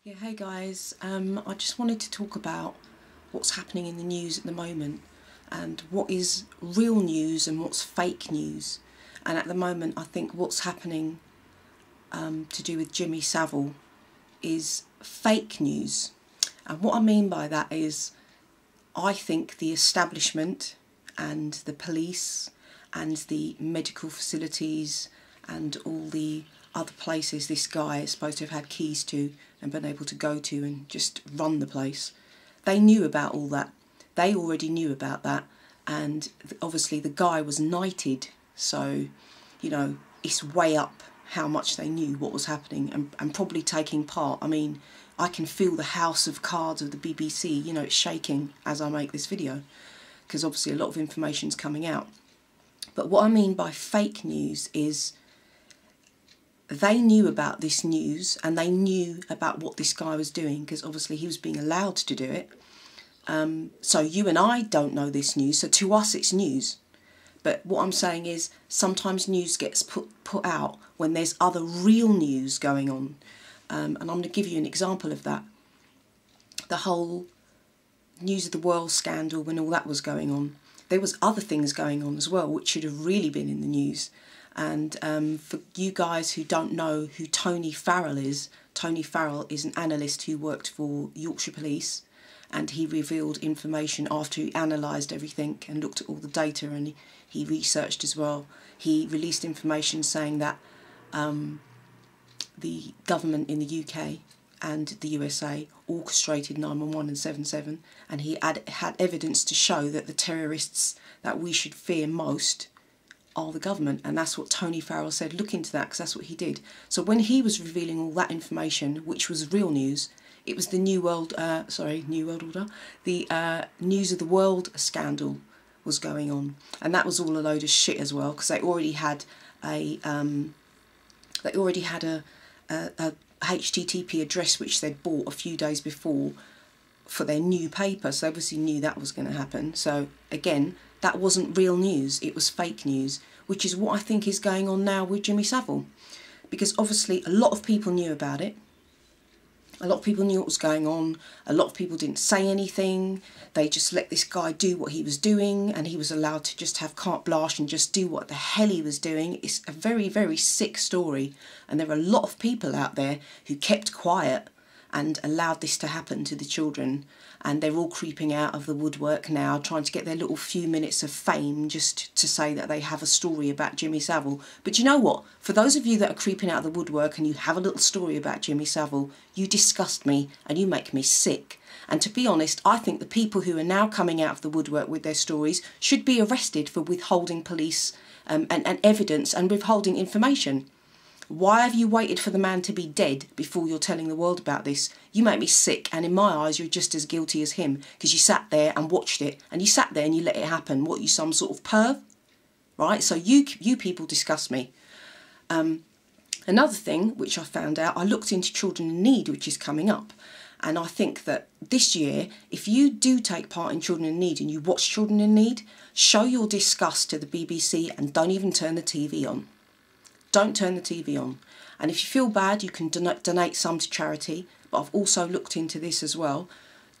Yeah, hey guys, I just wanted to talk about what's happening in the news at the moment and what is real news and what's fake news. And at the moment I think what's happening to do with Jimmy Savile is fake news. And what I mean by that is I think the establishment and the police and the medical facilities and all the other places this guy is supposed to have had keys to and been able to go to and just run the place, they knew about all that. They already knew about that, and obviously the guy was knighted, so you know it's way up how much they knew what was happening and probably taking part. I mean, I can feel the house of cards of the BBC, you know, it's shaking as I make this video because obviously a lot of information's coming out. But what I mean by fake news is they knew about this news and they knew about what this guy was doing because obviously he was being allowed to do it. So you and I don't know this news, so to us it's news. But what I'm saying is sometimes news gets put out when there's other real news going on. And I'm going to give you an example of that. The whole News of the World scandal, when all that was going on, there was other things going on as well which should have really been in the news. And for you guys who don't know who Tony Farrell is an analyst who worked for Yorkshire Police, and he revealed information after he analysed everything and looked at all the data, and he researched as well. He released information saying that the government in the UK and the USA orchestrated 911 and 7/7, and he had evidence to show that the terrorists that we should fear most are the government. And that's what Tony Farrell said, look into that, because that's what he did. So when he was revealing all that information, which was real news, it was the New World Order, the News of the World scandal was going on, and that was all a load of shit as well, because they already had a HTTP address which they'd bought a few days before for their new paper, so they obviously knew that was going to happen. So again, that wasn't real news, it was fake news, which is what I think is going on now with Jimmy Savile. Because obviously a lot of people knew about it, a lot of people knew what was going on, a lot of people didn't say anything, they just let this guy do what he was doing, and he was allowed to just have carte blanche and just do what the hell he was doing. It's a very, very sick story, and there are a lot of people out there who kept quiet and allowed this to happen to the children, and they're all creeping out of the woodwork now, trying to get their little few minutes of fame just to say that they have a story about Jimmy Savile. But you know what? For those of you that are creeping out of the woodwork and you have a little story about Jimmy Savile, you disgust me and you make me sick. And to be honest, I think the people who are now coming out of the woodwork with their stories should be arrested for withholding police and evidence and withholding information. Why have you waited for the man to be dead before you're telling the world about this? You make me sick, and in my eyes you're just as guilty as him, because you sat there and watched it, and you sat there and you let it happen. What, you some sort of perv? Right, so you people disgust me. Another thing which I found out, I looked into Children in Need, which is coming up, and I think that this year, if you do take part in Children in Need and you watch Children in Need, show your disgust to the BBC and don't even turn the TV on. Don't turn the TV on. And if you feel bad, you can donate some to charity. But I've also looked into this as well.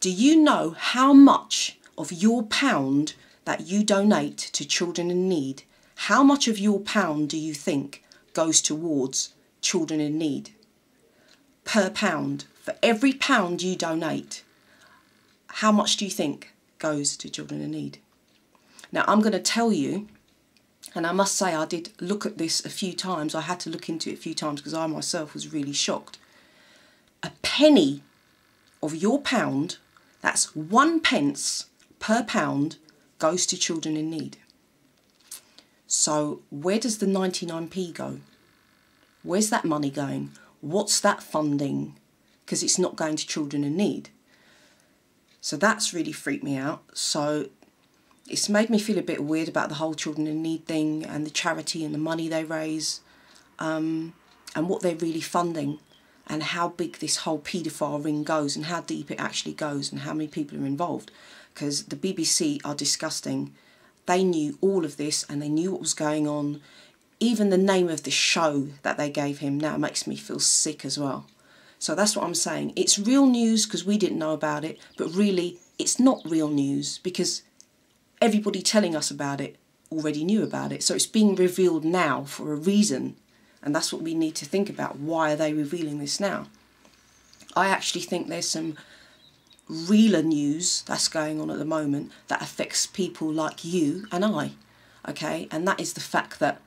Do you know how much of your pound that you donate to Children in Need, how much of your pound do you think goes towards Children in Need? Per pound. For every pound you donate, how much do you think goes to Children in Need? Now, I'm going to tell you, and I must say I did look at this a few times. I had to look into it a few times because I myself was really shocked. A penny of your pound, that's 1 pence per pound, goes to Children in Need. So where does the 99p go? Where's that money going? What's that funding? Because it's not going to Children in Need. So that's really freaked me out. So it's made me feel a bit weird about the whole Children in Need thing and the charity and the money they raise, and what they're really funding, and how big this whole paedophile ring goes and how deep it actually goes and how many people are involved. Because the BBC are disgusting. They knew all of this and they knew what was going on. Even the name of the show that they gave him now makes me feel sick as well. So that's what I'm saying. It's real news because we didn't know about it, but really it's not real news because everybody telling us about it already knew about it. So it's being revealed now for a reason, and that's what we need to think about. Why are they revealing this now? I actually think there's some realer news that's going on at the moment that affects people like you and I, okay? And that is the fact that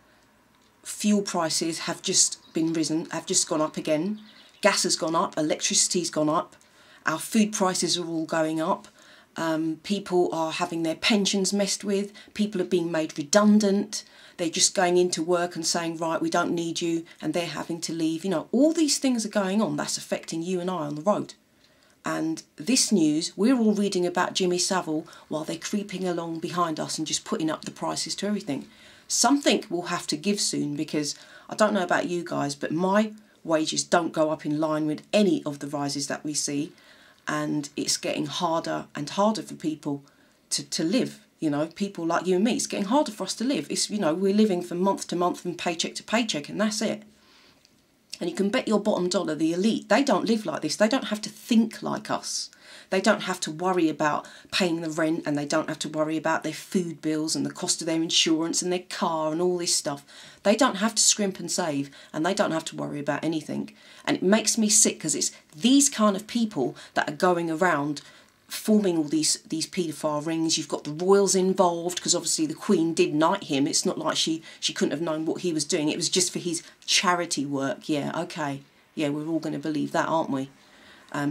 fuel prices have just been risen, have just gone up again. Gas has gone up, electricity's gone up, our food prices are all going up. People are having their pensions messed with, people are being made redundant, they're just going into work and saying, right, we don't need you, and they're having to leave. You know, all these things are going on, that's affecting you and I on the road. And this news, we're all reading about Jimmy Savile while they're creeping along behind us and just putting up the prices to everything. Something will have to give soon, because I don't know about you guys, but my wages don't go up in line with any of the rises that we see. And it's getting harder and harder for people to live. You know, people like you and me, it's getting harder for us to live. It's, you know, we're living from month to month and paycheck to paycheck, and that's it. And you can bet your bottom dollar the elite, they don't live like this. They don't have to think like us. They don't have to worry about paying the rent, and they don't have to worry about their food bills and the cost of their insurance and their car and all this stuff. They don't have to scrimp and save, and they don't have to worry about anything. And it makes me sick because it's these kind of people that are going around forming all these paedophile rings. You've got the royals involved because obviously the Queen did knight him. It's not like she couldn't have known what he was doing. It was just for his charity work. Yeah, okay. Yeah, we're all going to believe that, aren't we?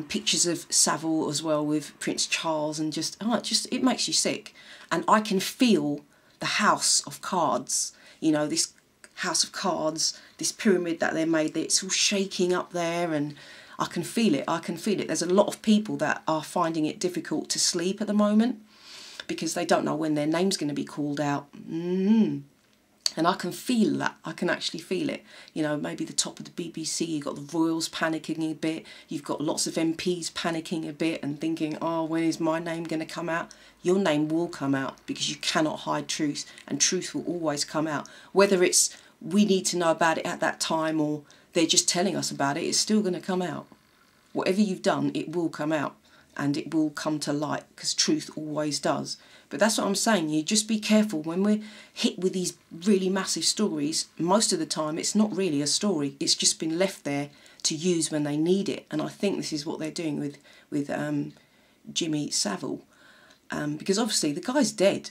Pictures of Saville as well with Prince Charles, and it makes you sick. And I can feel the house of cards, you know, this house of cards, this pyramid that they made, it's all shaking up there, and I can feel it, I can feel it. There's a lot of people that are finding it difficult to sleep at the moment because they don't know when their name's going to be called out. And I can feel that, I can actually feel it. You know, maybe the top of the BBC, you've got the royals panicking a bit, you've got lots of MPs panicking a bit and thinking, oh, when is my name going to come out? Your name will come out because you cannot hide truth, and truth will always come out. Whether it's we need to know about it at that time or they're just telling us about it, it's still going to come out. Whatever you've done, it will come out and it will come to light because truth always does. But that's what I'm saying, you just be careful when we're hit with these really massive stories. Most of the time it's not really a story, it's just been left there to use when they need it. And I think this is what they're doing with Jimmy Savile, because obviously the guy's dead.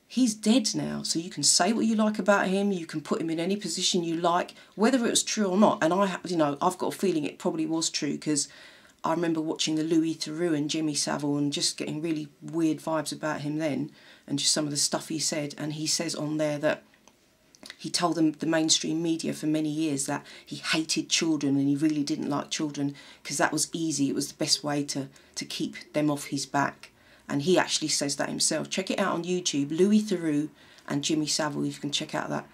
He's dead now, so you can say what you like about him, you can put him in any position you like, whether it was true or not. And I've got a feeling it probably was true, because I remember watching the Louis Theroux and Jimmy Savile and just getting really weird vibes about him then, and just some of the stuff he said. And he says on there that he told them, the mainstream media, for many years that he hated children and he really didn't like children because that was easy, it was the best way to keep them off his back. And he actually says that himself. Check it out on YouTube, Louis Theroux and Jimmy Savile, if you can check out that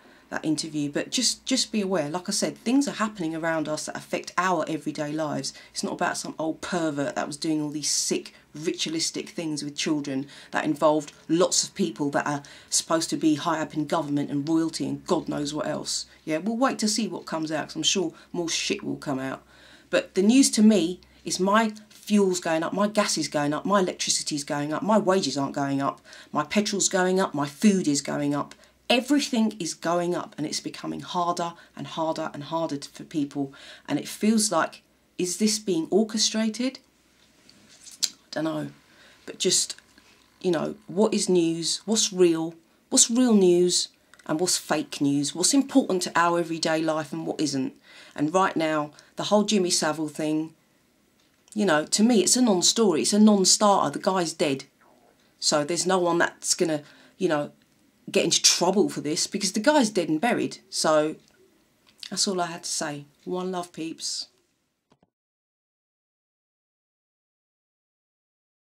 interview. But just be aware, like I said, things are happening around us that affect our everyday lives. It's not about some old pervert that was doing all these sick, ritualistic things with children that involved lots of people that are supposed to be high up in government and royalty and God knows what else. Yeah, we'll wait to see what comes out, because I'm sure more shit will come out. But the news to me is my fuel's going up, my gas is going up, my electricity's going up, my wages aren't going up, my petrol's going up, my food is going up. Everything is going up, and it's becoming harder and harder and harder for people. And it feels like, is this being orchestrated? I don't know. But just, you know, what is news? What's real news? And what's fake news? What's important to our everyday life and what isn't? And right now, the whole Jimmy Savile thing, you know, to me, it's a non-story. It's a non-starter. The guy's dead. So there's no one that's going to, you know, get into trouble for this because the guy's dead and buried. So that's all I had to say. One love, peeps.